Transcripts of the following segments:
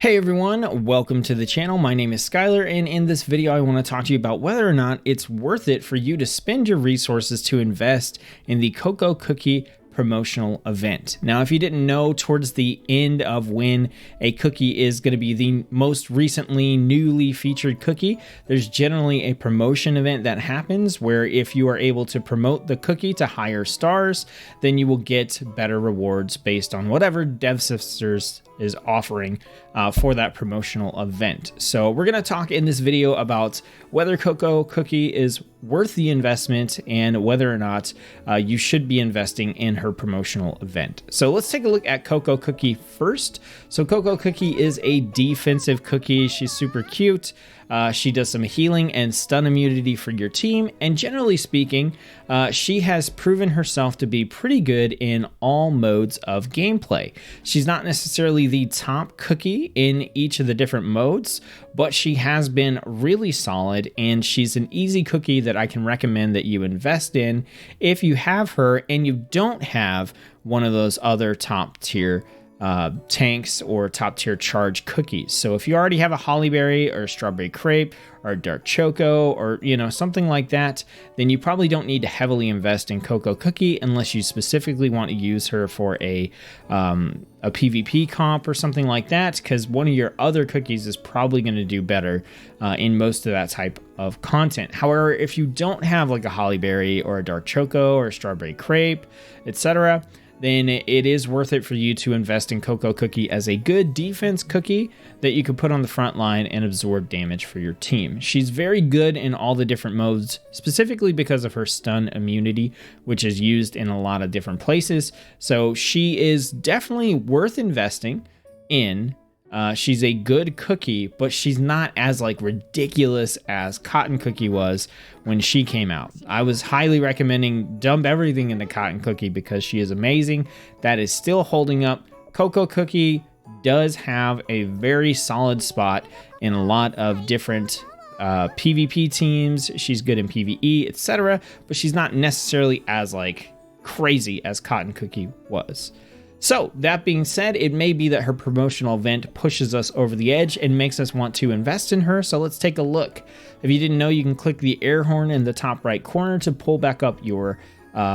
Hey everyone, welcome to the channel. My name is Skylar, and in this video I want to talk to you about whether or not it's worth it for you to spend your resources to invest in the Cocoa Cookie promotional event. Now, if you didn't know, towards the end of when a cookie is going to be the most recently newly featured cookie, there's generally a promotion event that happens where if you are able to promote the cookie to higher stars, then you will get better rewards based on whatever DevSisters is offering for that promotional event. So we're going to talk in this video about whether Cocoa Cookie is worth the investment and whether or not you should be investing in her promotional event. So let's take a look at Cocoa Cookie first. So Cocoa Cookie is a defensive cookie. She's super cute. She does some healing and stun immunity for your team, and generally speaking, she has proven herself to be pretty good in all modes of gameplay. She's not necessarily the top cookie in each of the different modes, but she has been really solid, and she's an easy cookie that I can recommend that you invest in if you have her and you don't have one of those other top tier tanks or top tier charge cookies. So if you already have a hollyberry or a strawberry crepe or a dark choco or something like that, then you probably don't need to heavily invest in Cocoa Cookie unless you specifically want to use her for a PvP comp or something like that, because one of your other cookies is probably going to do better in most of that type of content. However, if you don't have like a hollyberry or a dark choco or a strawberry crepe, etc., then it is worth it for you to invest in Cocoa Cookie as a good defense cookie that you can put on the front line and absorb damage for your team. She's very good in all the different modes, specifically because of her stun immunity, which is used in a lot of different places. So she is definitely worth investing in. She's a good cookie, but she's not as ridiculous as Cotton Cookie was when she came out. I was highly recommending dump everything into Cotton Cookie because she is amazing. That is still holding up. Cocoa Cookie does have a very solid spot in a lot of different PvP teams. She's good in PvE, etc., but she's not necessarily as crazy as Cotton Cookie was. So that being said, it may be that her promotional event pushes us over the edge and makes us want to invest in her. So let's take a look. If you didn't know, you can click the air horn in the top right corner to pull back up your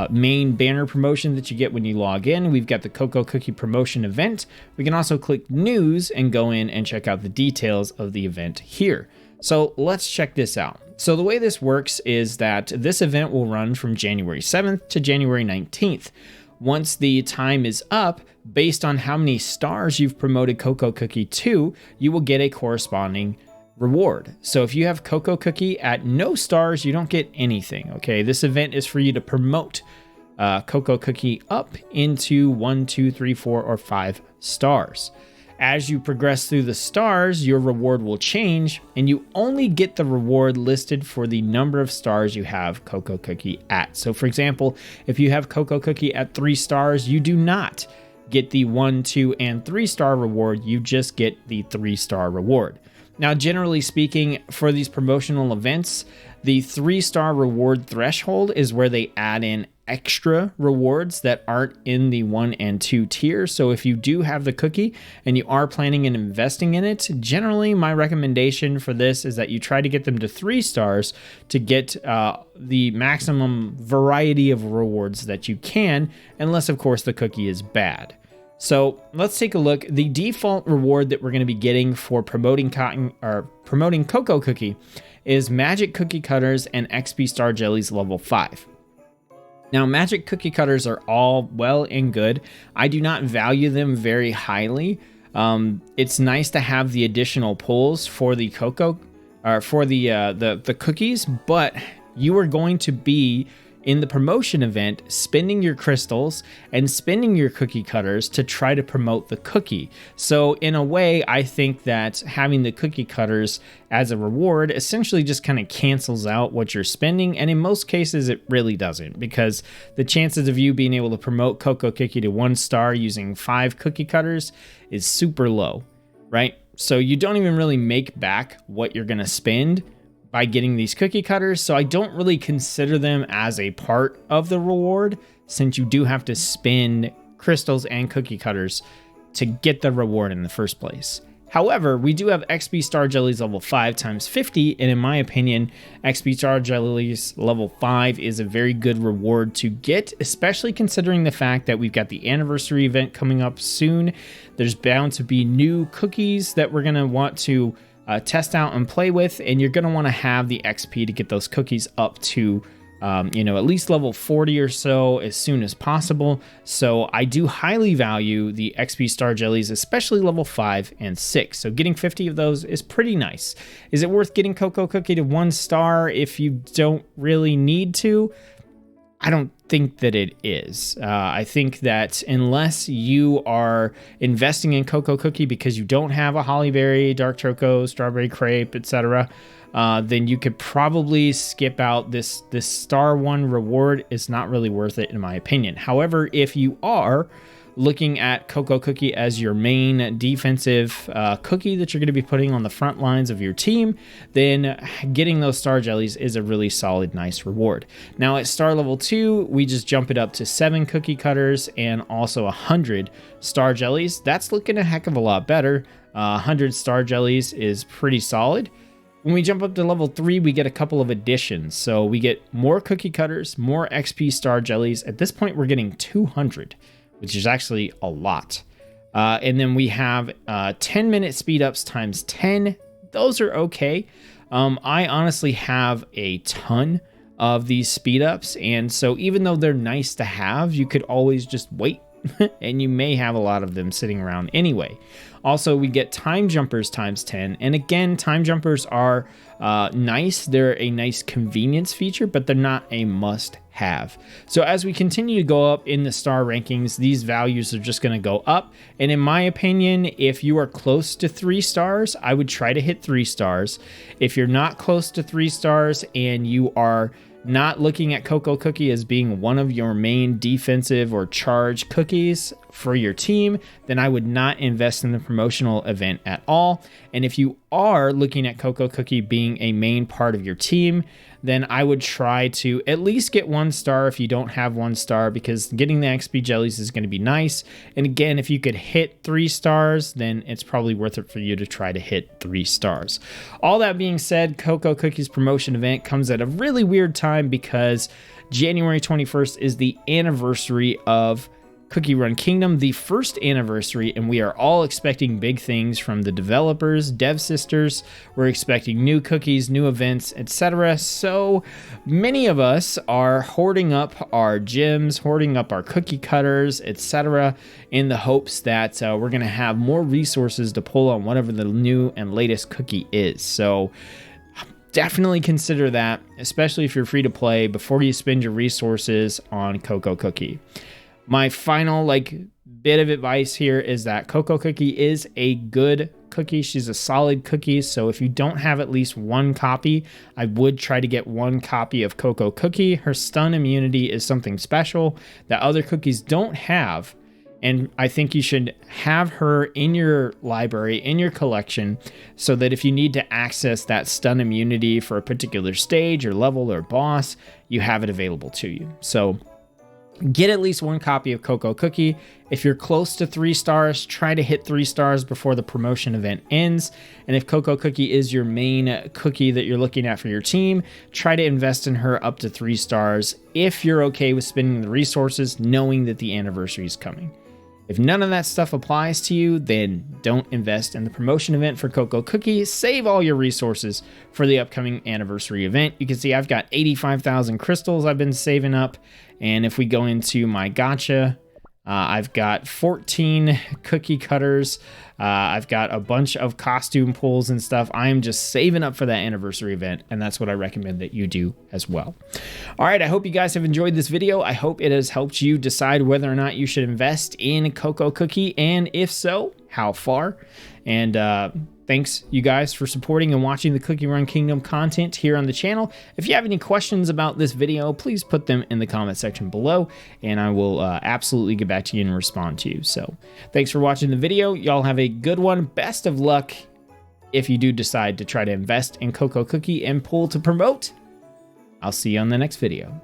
main banner promotion that you get when you log in. We've got the Cocoa Cookie promotion event. We can also click news and go in and check out the details of the event here. So let's check this out. So the way this works is that this event will run from January 7th to January 19th. Once the time is up, based on how many stars you've promoted Cocoa Cookie to, you will get a corresponding reward. So if you have Cocoa Cookie at no stars, you don't get anything, okay? This event is for you to promote Cocoa Cookie up into 1, 2, 3, 4, or 5 stars. As you progress through the stars, your reward will change, and you only get the reward listed for the number of stars you have Cocoa Cookie at. So for example, if you have Cocoa Cookie at 3 stars, you do not get the 1, 2, and 3 star reward, you just get the 3-star reward. Now, generally speaking, for these promotional events, the 3-star reward threshold is where they add in extra rewards that aren't in the 1 and 2 tiers. So if you do have the cookie and you are planning on investing in it, generally my recommendation for this is that you try to get them to 3 stars to get the maximum variety of rewards that you can, unless of course the cookie is bad. So let's take a look. The default reward that we're going to be getting for promoting Cocoa Cookie is Magic Cookie Cutters and XP Star Jellies level 5. Now, Magic Cookie Cutters are all well and good. I do not value them very highly. It's nice to have the additional pulls for the cocoa, or for the cookies, but you are going to be in the promotion event spending your crystals and spending your cookie cutters to try to promote the cookie. So in a way, I think that having the cookie cutters as a reward essentially just kind of cancels out what you're spending, and in most cases it really doesn't, because the chances of you being able to promote Cocoa Cookie to 1 star using 5 cookie cutters is super low, right? So you don't even really make back what you're gonna spend by getting these cookie cutters, so I don't really consider them as a part of the reward, since you do have to spend crystals and cookie cutters to get the reward in the first place. However, we do have XP Star Jellies level 5 times 50, and in my opinion, XP Star Jellies level 5 is a very good reward to get, especially considering the fact that we've got the anniversary event coming up soon. There's bound to be new cookies that we're going to want to test out and play with, and you're going to want to have the XP to get those cookies up to at least level 40 or so as soon as possible. So I do highly value the XP Star Jellies, especially level 5 and 6. So getting 50 of those is pretty nice. Is it worth getting Cocoa Cookie to 1 star if you don't really need to? I don't think that it is. I think that unless you are investing in Cocoa Cookie because you don't have a Holly Berry, Dark Choco, Strawberry Crepe, etc., then you could probably skip out this star 1 reward. Is not really worth it in my opinion. However, if you are looking at Cocoa Cookie as your main defensive cookie that you're going to be putting on the front lines of your team, then getting those Star Jellies is a really solid, nice reward. Now at star level 2, we just jump it up to 7 cookie cutters and also 100 Star Jellies. That's looking a heck of a lot better. 100 Star Jellies is pretty solid. When we jump up to level 3, we get a couple of additions. So we get more cookie cutters, more XP Star Jellies. At this point, we're getting 200, which is actually a lot. And then we have 10-minute speed ups times 10. Those are okay. I honestly have a ton of these speed ups. And so even though they're nice to have, you could always just wait and you may have a lot of them sitting around anyway. Also, we get time jumpers times 10. And again, time jumpers are nice. They're a nice convenience feature, but they're not a must have. So as we continue to go up in the star rankings, these values are just going to go up. And in my opinion, if you are close to 3 stars, I would try to hit 3 stars. If you're not close to 3 stars and you are not looking at Cocoa Cookie as being one of your main defensive or charge cookies for your team, then I would not invest in the promotional event at all. And if you are looking at Cocoa Cookie being a main part of your team, then I would try to at least get 1 star if you don't have 1 star, because getting the XP jellies is going to be nice. And again, if you could hit 3 stars, then it's probably worth it for you to try to hit 3 stars. All that being said, Cocoa Cookie's promotion event comes at a really weird time because January 21st is the anniversary of Cookie Run Kingdom, the first anniversary, and we are all expecting big things from the developers, dev sisters. We're expecting new cookies, new events, etc. So many of us are hoarding up our gems, hoarding up our cookie cutters, etc., in the hopes that we're going to have more resources to pull on whatever the new and latest cookie is. So definitely consider that, especially if you're free to play, before you spend your resources on Cocoa Cookie. My final bit of advice here is that Cocoa Cookie is a good cookie. She's a solid cookie. So if you don't have at least 1 copy, I would try to get 1 copy of Cocoa Cookie. Her stun immunity is something special that other cookies don't have. And I think you should have her in your library, in your collection, so that if you need to access that stun immunity for a particular stage or level or boss, you have it available to you. So get at least 1 copy of Cocoa Cookie. If you're close to 3 stars, try to hit 3 stars before the promotion event ends. And if Cocoa Cookie is your main cookie that you're looking at for your team, try to invest in her up to 3 stars if you're okay with spending the resources knowing that the anniversary is coming. If none of that stuff applies to you, then don't invest in the promotion event for Cocoa Cookie. Save all your resources for the upcoming anniversary event. You can see I've got 85,000 crystals I've been saving up. And if we go into my gacha, I've got 14 cookie cutters. I've got a bunch of costume pulls and stuff. I am just saving up for that anniversary event, and that's what I recommend that you do as well. All right, I hope you guys have enjoyed this video. I hope it has helped you decide whether or not you should invest in Cocoa Cookie, and if so, how far. And thanks, you guys, for supporting and watching the Cookie Run Kingdom content here on the channel. If you have any questions about this video, please put them in the comment section below, and I will absolutely get back to you and respond to you. So thanks for watching the video. Y'all have a good one. Best of luck if you do decide to try to invest in Cocoa Cookie and pull to promote. I'll see you on the next video.